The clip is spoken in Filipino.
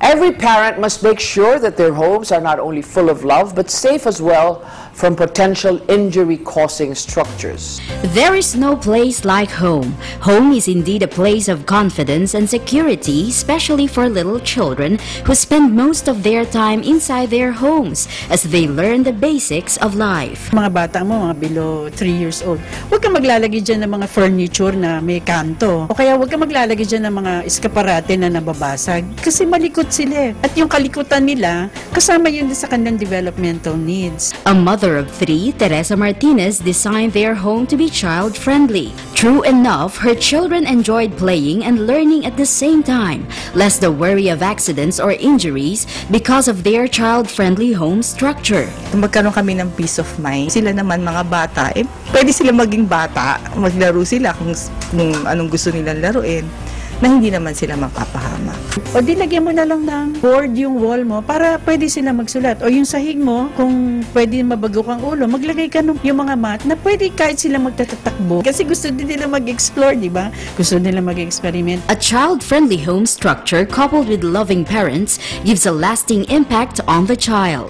Every parent must make sure that their homes are not only full of love, but safe as well from potential injury-causing structures. There is no place like home. Home is indeed a place of confidence and security, especially for little children who spend most of their time inside their homes as they learn the basics of life. Mga bata mo, mga below 3 years old, huwag kang maglalagay dyan ng mga furniture na may kanto. O kaya huwag kang maglalagay dyan ng mga eskaparate na nababasag. Kasi malikot sila. At yung kalikutan nila, kasama yun sa kanilang developmental needs. A mother of 3, Teresa Martinez, designed their home to be child-friendly. True enough, her children enjoyed playing and learning at the same time, lest the worry of accidents or injuries because of their child-friendly home structure. Magkaroon kami ng peace of mind. Sila naman mga bata, pwede sila maging bata, maglaro sila kung anong gusto nilang laruin, na hindi naman sila mapapahama. O di lagyan mo na lang ng board yung wall mo para pwede sila magsulat. O yung sahig mo, kung pwede mabago kang ulo, maglagay ka ng yung mga mat na pwede kahit sila magtatatakbo. Kasi gusto din nila mag-explore, di ba? Gusto nila mag-experiment. A child-friendly home structure coupled with loving parents gives a lasting impact on the child.